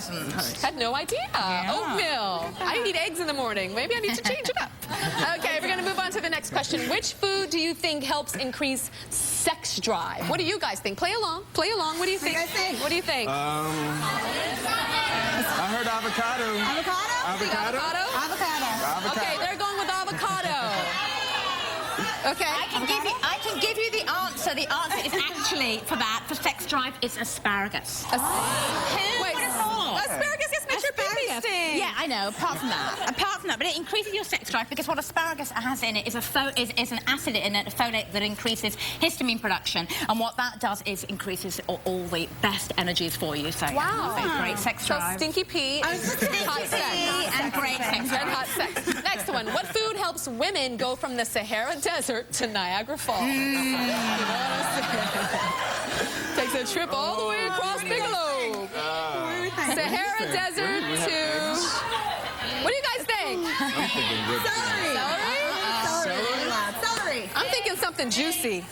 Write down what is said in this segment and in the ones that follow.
hasn't. Had no idea. Yeah. Oatmeal. I eat eggs in the morning. Maybe I need to change it up. Okay, we're going to move on to the next question. Which food do you think helps increase sex drive? What do you guys think? Play along. Play along. What do you think? What do you think? I heard avocado. Avocado? Avocado? Avocado. Okay, they're going with avocado. Okay. I can give you the answer. The answer is actually, for sex drive, it's asparagus. Who would have thought? Asparagus just makes your pee stink. Yeah, I know. Apart from that, but it increases your sex drive because what asparagus has in it is an acid in it, a folate that increases histamine production, and what that does is increases all the best energies for you. So wow, great sex drive. So stinky pee, hot sex, and great sex drive. and hot sex. Next one. What food helps women go from the Sahara Desert to Niagara Falls? You know what I'm saying? Takes a trip all the way across the globe. Sahara Desert to... What do you guys think? I'm thinking good. Celery. I'm thinking something juicy.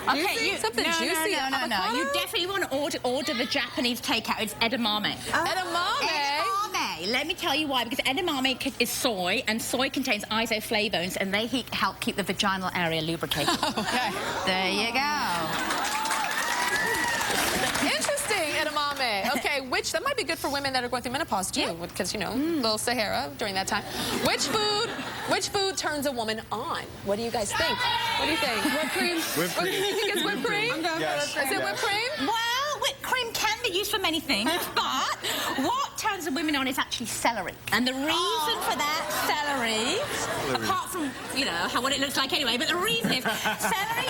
Okay, something juicy. No. You definitely want to order the Japanese takeout. It's edamame. Edamame? Let me tell you why. Because edamame is soy, and soy contains isoflavones, and they help keep the vaginal area lubricated. Okay. There you go. Interesting, edamame. Okay, that might be good for women that are going through menopause too, because you know, little Sahara during that time. Which food turns a woman on? What do you guys think? What do you think? Whipped cream. Whipped cream. You think it's whipped cream? Yes. Is it whipped cream? Well, whipped cream can be used for many things, but what turns a woman on is actually celery. And the reason for that celery, apart from, you know, what it looks like anyway, but the reason is celery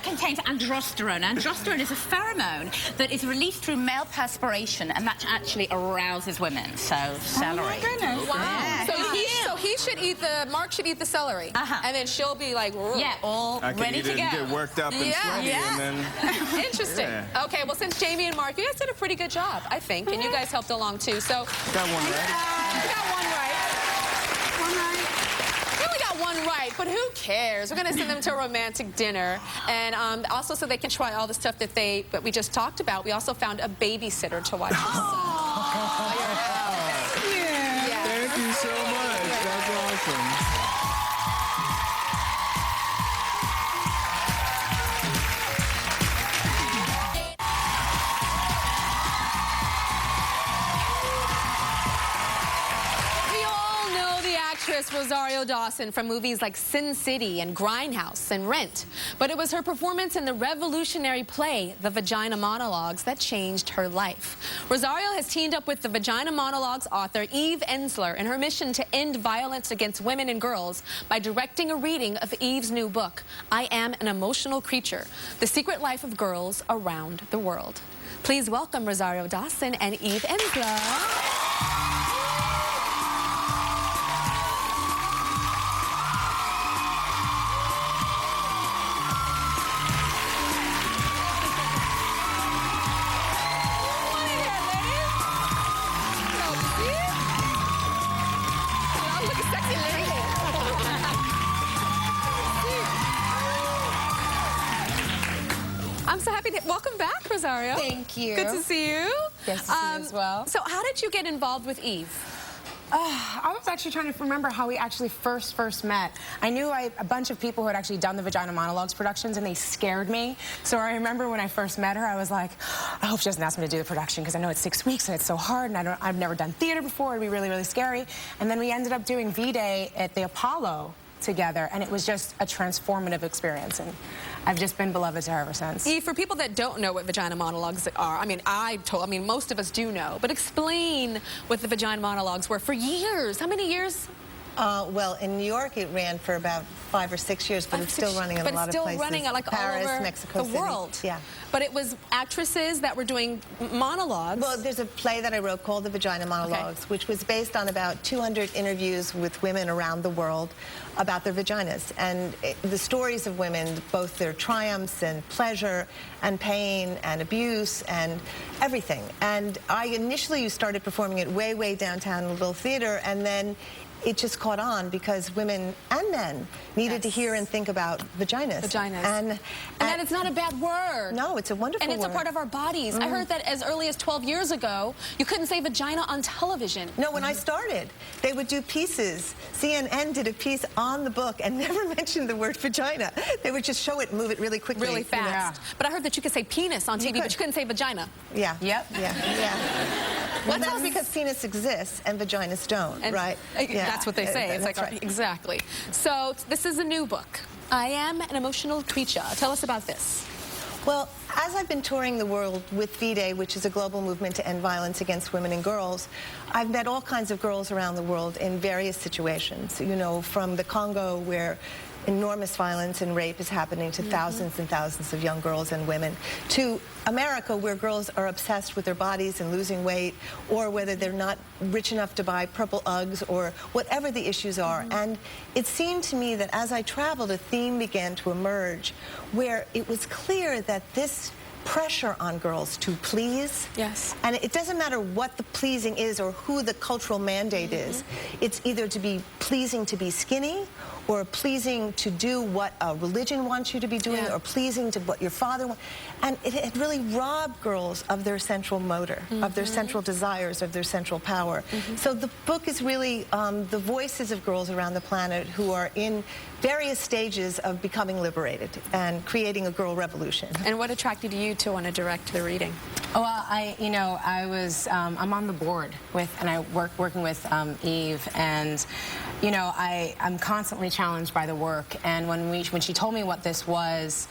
contains androsterone. Androsterone is a pheromone that is released through male perspiration, and that actually arouses women. So, celery. Oh, my goodness. Wow. Yeah. Mark should eat the celery. And then she'll be like, all ready to go. Get worked up and sweaty and then... Interesting. Okay, well, since Jamie and Mark, you guys did a pretty good job, I think, and you guys helped along too. So got one right. We got one right. We only got one right, but who cares? We're going to send them to a romantic dinner, and also so they can try all the stuff that we just talked about. We also found a babysitter to watch your son. Thank you so much. That's awesome. Rosario Dawson from movies like Sin City and Grindhouse and Rent. But it was her performance in the revolutionary play, The Vagina Monologues, that changed her life. Rosario has teamed up with the Vagina Monologues author Eve Ensler in her mission to end violence against women and girls by directing a reading of Eve's new book, I Am an Emotional Creature, The Secret Life of Girls Around the World. Please welcome Rosario Dawson and Eve Ensler. I'm so happy to welcome back, Rosario. Thank you. Good to see you. Yes, to see you as well. So how did you get involved with Eve? I was actually trying to remember how we actually first met. I knew a bunch of people who had actually done the Vagina Monologues productions, and they scared me. So I remember when I first met her, I was like, I hope she doesn't ask me to do the production, because I know it's 6 weeks and it's so hard, and I've never done theater before. It'd be really, really scary. And then we ended up doing V-Day at the Apollo together, and it was just a transformative experience, and I've just been beloved to her ever since. Eve, for people that don't know what Vagina Monologues are, I mean, most of us do know, but explain what the Vagina Monologues were for years. How many years? Well, in New York, it ran for about 5 or 6 years, but it's still running in a lot of places. But it's still running like Paris, all over Mexico the City. world. Yeah. But it was actresses that were doing monologues. Well, there's a play that I wrote called The Vagina Monologues, which was based on about 200 interviews with women around the world about their vaginas. And the stories of women, both their triumphs and pleasure and pain and abuse and everything. And I initially started performing it way downtown in a little theater, and then it just caught on because women and men needed to hear and think about vaginas. And that it's not a bad word. No, it's a wonderful word. And it's word. a part of our bodies. I heard that as early as 12 years ago, you couldn't say vagina on television. No, when I started, they would do pieces. CNN did a piece on the book and never mentioned the word vagina. They would just show it and move it really quickly. Really fast. But I heard that you could say penis on TV, but you couldn't say vagina. Yeah. Yep. Well, that's because penis exists and vaginas don't, right? That's what they say. It's like, right. Exactly. So this is a new book. I Am an Emotional Creature. Tell us about this. Well, as I've been touring the world with FIDE, which is a global movement to end violence against women and girls, I've met all kinds of girls around the world in various situations. You know, from the Congo, where enormous violence and rape is happening to thousands and thousands of young girls and women, to America, where girls are obsessed with their bodies and losing weight, or whether they're not rich enough to buy purple Uggs, or whatever the issues are. And it seemed to me that as I traveled, a theme began to emerge where it was clear that this pressure on girls to please. Yes. And it doesn't matter what the pleasing is or who the cultural mandate is. It's either to be pleasing to be skinny, or pleasing to do what a religion wants you to be doing, or pleasing to what your father wants. And it really robbed girls of their central motor, of their central desires, of their central power. So the book is really the voices of girls around the planet who are in various stages of becoming liberated and creating a girl revolution. And what attracted you to want to direct the reading? Well, I'm on the board with, and I working with Eve, and I'm constantly challenged by the work. And when she told me what this was,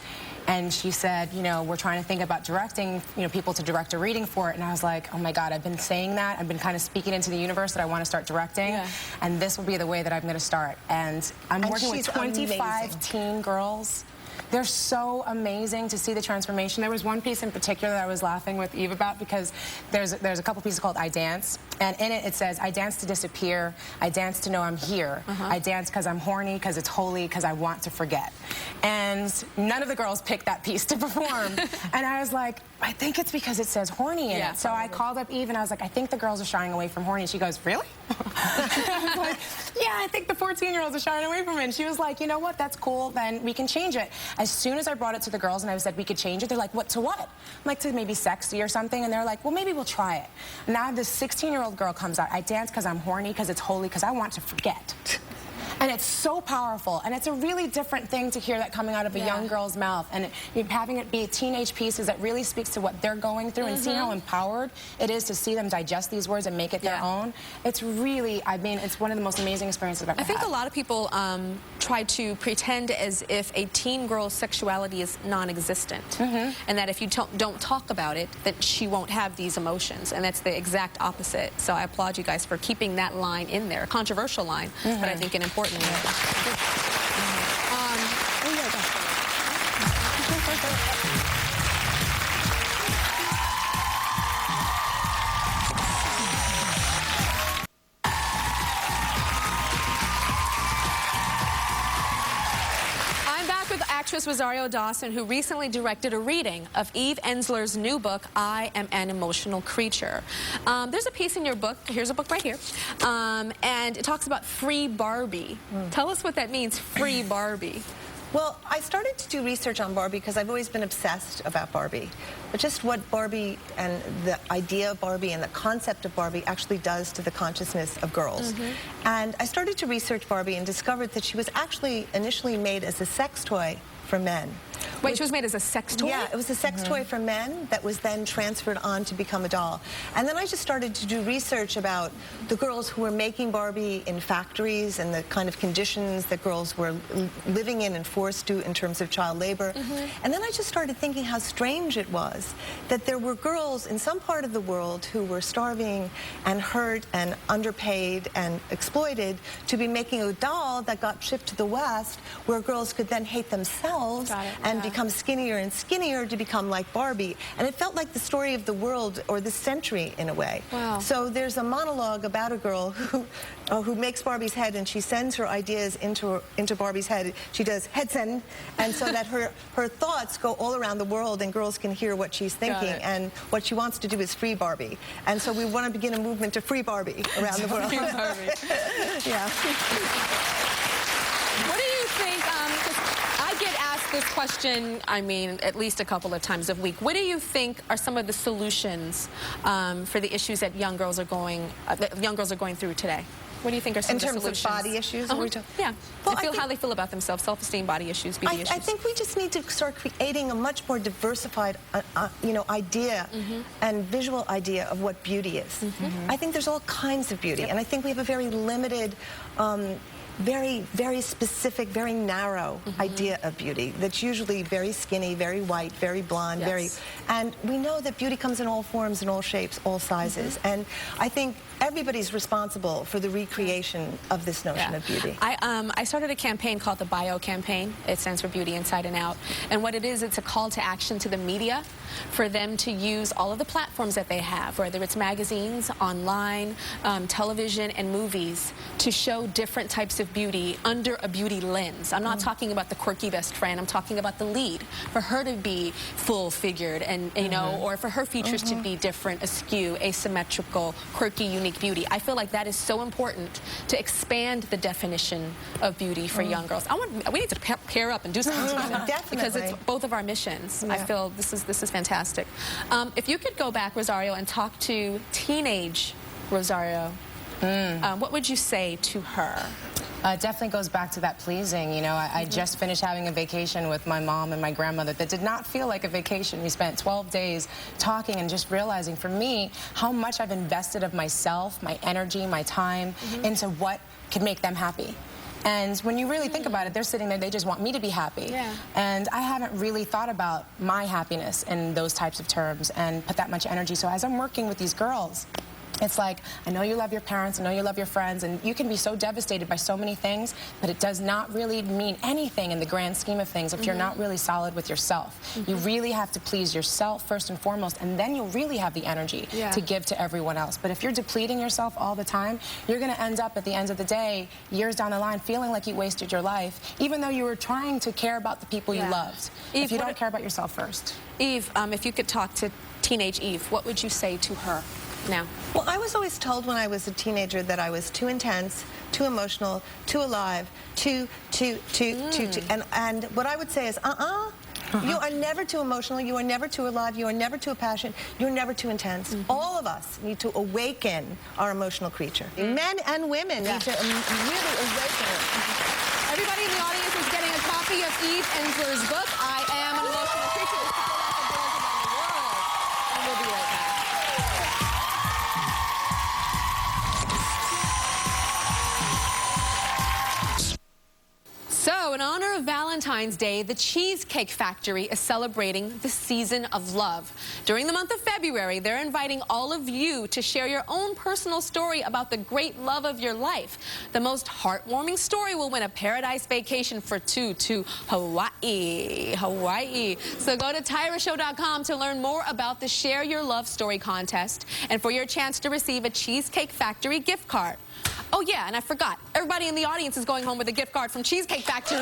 and she said, we're trying to think about directing, people to direct a reading for it, and I was like, oh my God, I've been saying that. I've been kind of speaking into the universe that I want to start directing, and this will be the way that I'm going to start. And I'm working with 25 teen girls. They're so amazing to see the transformation. There was one piece in particular that I was laughing with Eve about, because there's a couple pieces called I Dance, and in it says, I dance to disappear, I dance to know I'm here, I dance because I'm horny, because it's holy, because I want to forget. And none of the girls picked that piece to perform. And I was like, I think it's because it says horny in it. So I called up Eve and I was like, I think the girls are shying away from horny. She goes, really? I was like, yeah, I think the 14-year-olds are shying away from it. And she was like, you know what, that's cool, then we can change it. As soon as I brought it to the girls and I said we could change it, they're like, what, to what? I'm like, to maybe sexy or something. And they're like, well, maybe we'll try it. And now this 16-year-old girl comes out, I dance because I'm horny, because it's holy, because I want to forget. And it's so powerful, and it's a really different thing to hear that coming out of a young girl's mouth, and having it be teenage pieces that really speaks to what they're going through, and see how empowered it is to see them digest these words and make it their own. It's really, it's one of the most amazing experiences I've ever had. I think a lot of people try to pretend as if a teen girl's sexuality is non-existent, and that if you don't talk about it, that she won't have these emotions, and that's the exact opposite. So I applaud you guys for keeping that line in there, a controversial line, but I think an important one. I'm back with actress Rosario Dawson, who recently directed a reading of Eve Ensler's new book, I Am an Emotional Creature. There's a piece in your book, here's a book right here, and it talks about free Barbie. Tell us what that means, free Barbie. Well, I started to do research on Barbie because I've always been obsessed about Barbie. But just what Barbie and the idea of Barbie and the concept of Barbie actually does to the consciousness of girls. And I started to research Barbie and discovered that she was actually initially made as a sex toy for men. Wait, she was made as a sex toy? Yeah, it was a sex toy for men that was then transferred on to become a doll. And then I just started to do research about the girls who were making Barbie in factories and the kind of conditions that girls were living in and forced to in terms of child labor. And then I just started thinking how strange it was that there were girls in some part of the world who were starving and hurt and underpaid and exploited to be making a doll that got shipped to the West, where girls could then hate themselves and become skinnier and skinnier to become like Barbie. And it felt like the story of the world or the century in a way. Wow. So there's a monologue about a girl who makes Barbie's head, and she sends her ideas into Barbie's head. She does head send, and so that her thoughts go all around the world and girls can hear what she's thinking. And what she wants to do is free Barbie. And so we want to begin a movement to free Barbie around the world. Free Barbie. Yeah. What do you think, 'cause I get asked this question, I mean, at least a couple of times a week. What do you think are some of the solutions for the issues that young girls are going through today? What do you think are some of the solutions? In terms of body issues? Yeah. Well, how they feel about themselves, self-esteem, body issues, beauty issues. I think we just need to start creating a much more diversified, idea and visual idea of what beauty is. I think there's all kinds of beauty, and I think we have a very limited, very, very specific, very narrow idea of beauty that's usually very skinny, very white, very blonde, and we know that beauty comes in all forms and all shapes, all sizes, and I think everybody's responsible for the recreation of this notion of beauty. I started a campaign called the Bio Campaign. It stands for Beauty Inside and Out. And what it is, it's a call to action to the media for them to use all of the platforms that they have, whether it's magazines, online, television, and movies, to show different types of beauty under a beauty lens. I'm not talking about the quirky best friend. I'm talking about the lead, for her to be full-figured and, you know, or for her features to be different, askew, asymmetrical, quirky, unique beauty. I feel like that is so important to expand the definition of beauty for young girls. We need to pair up and do something together. Definitely. Because it's both of our missions. I feel this is fantastic. If you could go back, Rosario, and talk to teenage Rosario, what would you say to her? It definitely goes back to that pleasing. You know, I just finished having a vacation with my mom and my grandmother that did not feel like a vacation. We spent 12 days talking and just realizing, for me, how much I've invested of myself, my energy, my time into what could make them happy. And when you really think about it, they're sitting there, they just want me to be happy. And I haven't really thought about my happiness in those types of terms and put that much energy. So as I'm working with these girls, it's like, I know you love your parents, I know you love your friends, and you can be so devastated by so many things, but it does not really mean anything in the grand scheme of things if you're not really solid with yourself. You really have to please yourself first and foremost, and then you'll really have the energy to give to everyone else. But if you're depleting yourself all the time, you're going to end up at the end of the day, years down the line, feeling like you wasted your life, even though you were trying to care about the people you loved. Eve, if you don't care about yourself first. Eve, if you could talk to teenage Eve, what would you say to her now? Well, I was always told when I was a teenager that I was too intense, too emotional, too alive, too. And what I would say is, you are never too emotional, you are never too alive, you are never too passionate, you're never too intense. All of us need to awaken our emotional creature. Men and women need to really awaken it. Everybody in the audience is getting a copy of Eve Ensler's book, I Am an Emotional Creature. This is for girls around the world. And we'll be right back. So, in honor of Valentine's Day, the Cheesecake Factory is celebrating the season of love. During the month of February, they're inviting all of you to share your own personal story about the great love of your life. The most heartwarming story will win a paradise vacation for two to Hawaii. So go to tyrashow.com to learn more about the Share Your Love Story contest and for your chance to receive a Cheesecake Factory gift card. Oh yeah, and I forgot, everybody in the audience is going home with a gift card from Cheesecake Factory.